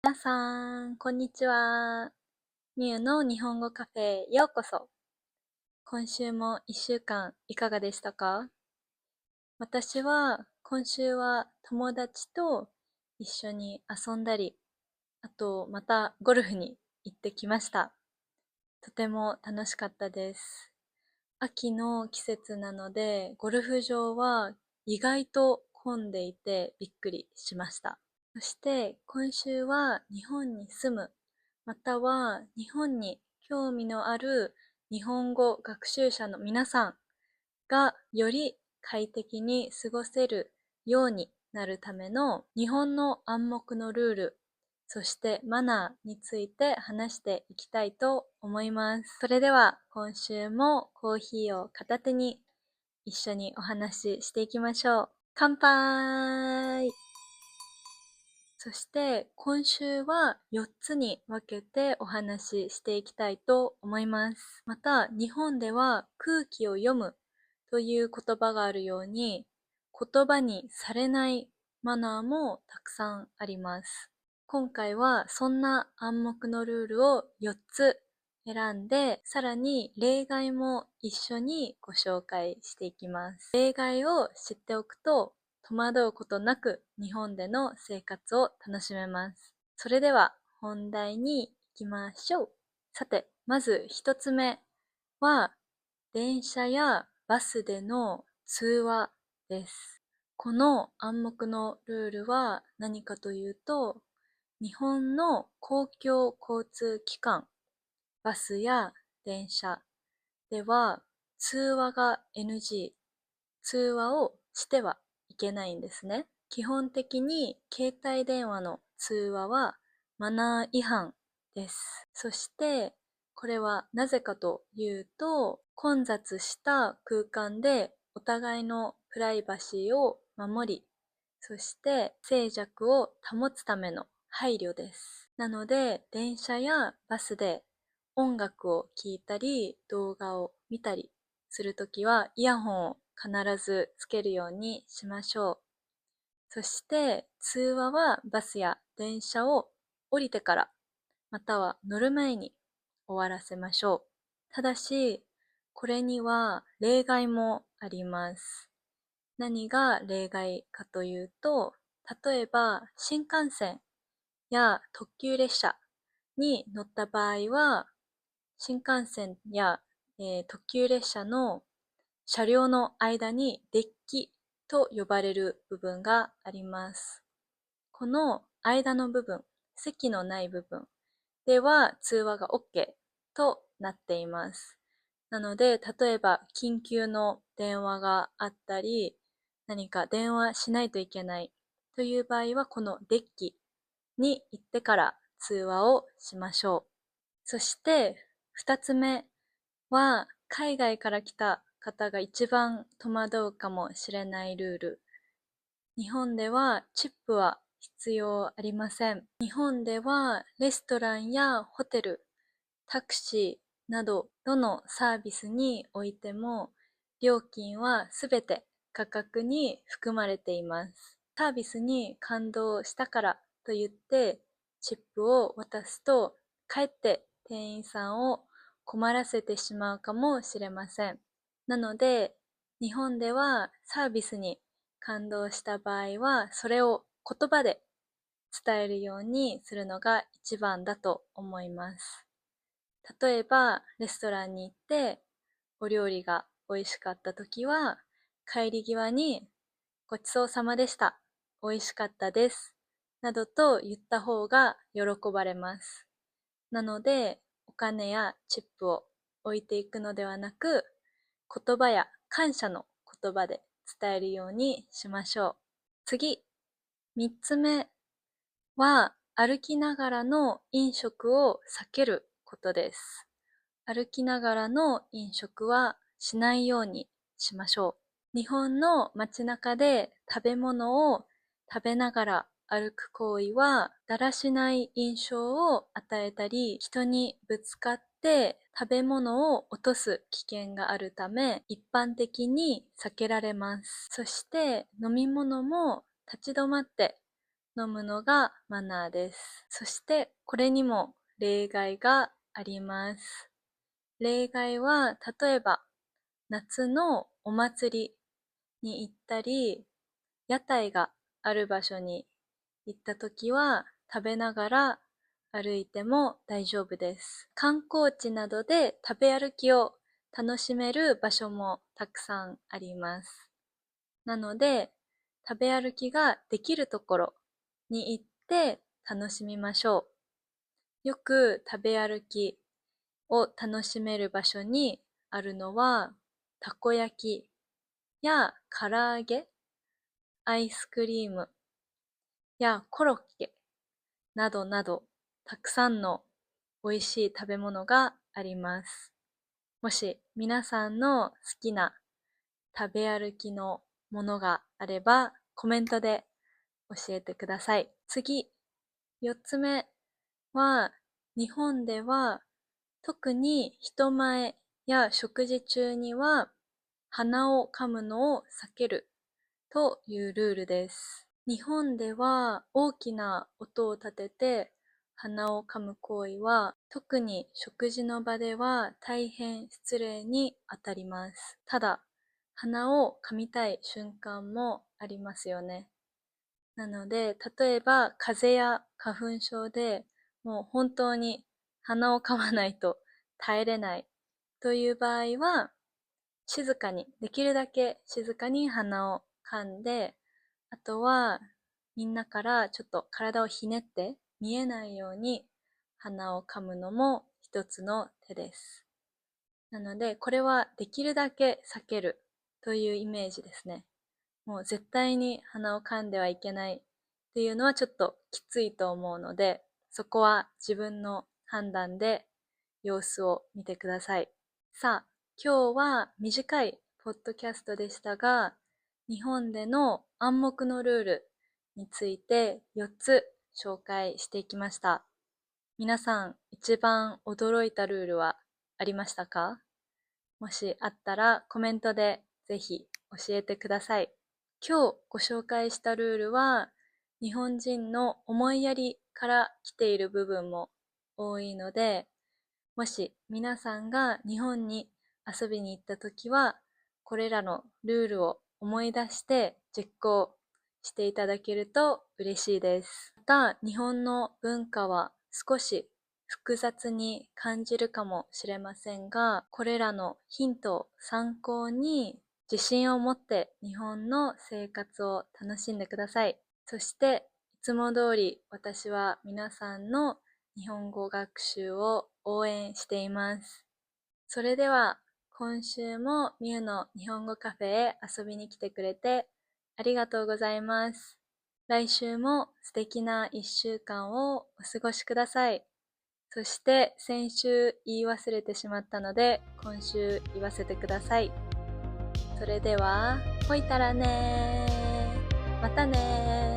皆さん、こんにちは。みゆの日本語カフェへようこそ。今週も一週間いかがでしたか？私は今週は友達と一緒に遊んだり、あとまたゴルフに行ってきました。とても楽しかったです。秋の季節なので、ゴルフ場は意外と混んでいてびっくりしました。そして今週は日本に住む、または日本に興味のある日本語学習者の皆さんがより快適に過ごせるようになるための日本の暗黙のルール、そしてマナーについて話していきたいと思います。それでは今週もコーヒーを片手に一緒にお話ししていきましょう。乾杯！そして今週は4つに分けてお話ししていきたいと思います。また日本では空気を読むという言葉があるように、言葉にされないマナーもたくさんあります。今回はそんな暗黙のルールを4つ選んで、さらに例外も一緒にご紹介していきます。例外を知っておくと戸惑うことなく日本での生活を楽しめます。それでは本題に行きましょう。さて、まず一つ目は電車やバスでの通話です。この暗黙のルールは何かというと、日本の公共交通機関、バスや電車では通話が NG、通話をしてはいけないんですね。基本的に携帯電話の通話はマナー違反です。そしてこれはなぜかというと、混雑した空間でお互いのプライバシーを守り、そして静寂を保つための配慮です。なので電車やバスで音楽を聴いたり動画を見たりするときはイヤホンを必ずつけるようにしましょう。そして通話はバスや電車を降りてからまたは乗る前に終わらせましょう。ただし、これには例外もあります。何が例外かというと、例えば新幹線や特急列車に乗った場合は、新幹線や、特急列車の車両の間にデッキと呼ばれる部分があります。この間の部分、席のない部分では通話が OK となっています。なので、例えば緊急の電話があったり、何か電話しないといけないという場合は、このデッキに行ってから通話をしましょう。そして、二つ目は、海外から来た方が一番戸惑うかもしれないルール。日本ではチップは必要ありません。日本ではレストランやホテル、タクシーなどどのサービスにおいても料金はすべて価格に含まれています。サービスに感動したからと言ってチップを渡すとかえって店員さんを困らせてしまうかもしれません。なので日本ではサービスに感動した場合はそれを言葉で伝えるようにするのが一番だと思います。例えば、レストランに行ってお料理が美味しかった時は、帰り際にごちそうさまでした。美味しかったです。などと言った方が喜ばれます。なので、お金やチップを置いていくのではなく、言葉や感謝の言葉で伝えるようにしましょう。次、三つ目は歩きながらの飲食を避けることです。歩きながらの飲食はしないようにしましょう。日本の街中で食べ物を食べながら歩く行為は、だらしない印象を与えたり、人にぶつかって食べ物を落とす危険があるため、一般的に避けられます。そして飲み物も立ち止まって飲むのがマナーです。そしてこれにも例外があります。例外は例えば夏のお祭りに行ったり、屋台がある場所に行った時は食べながら歩いても大丈夫です。観光地などで食べ歩きを楽しめる場所もたくさんあります。なので、食べ歩きができるところに行って楽しみましょう。よく食べ歩きを楽しめる場所にあるのは、たこ焼きや唐揚げ、アイスクリームやコロッケなどなど、たくさんの美味しい食べ物があります。もし皆さんの好きな食べ歩きのものがあれば、コメントで教えてください。次、4つ目は、日本では特に人前や食事中には鼻を噛むのを避けるというルールです。日本では大きな音を立てて鼻を噛む行為は特に食事の場では大変失礼にあたります。ただ、鼻を噛みたい瞬間もありますよね。なので、例えば風邪や花粉症でもう本当に鼻を噛まないと耐えれないという場合は、静かに、できるだけ静かに鼻を噛んで、あとはみんなからちょっと体をひねって見えないように鼻を噛むのも一つの手です。なので、これはできるだけ避けるというイメージですね。もう絶対に鼻を噛んではいけないっていうのはちょっときついと思うので、そこは自分の判断で様子を見てください。さあ、今日は短いポッドキャストでしたが、日本での暗黙のルールについて4つ紹介していきました。皆さん一番驚いたルールはありましたか？もしあったらコメントでぜひ教えてください。今日ご紹介したルールは日本人の思いやりから来ている部分も多いので、もし皆さんが日本に遊びに行った時は、これらのルールを思い出して実行していただけると嬉しいです。また、日本の文化は少し複雑に感じるかもしれませんが、これらのヒントを参考に自信を持って日本の生活を楽しんでください。そして、いつも通り私は皆さんの日本語学習を応援しています。それでは、今週もみゆの日本語カフェへ遊びに来てくれてありがとうございます。来週も素敵な一週間をお過ごしください。そして先週言い忘れてしまったので、今週言わせてください。それでは、ほいたらねー。またねー。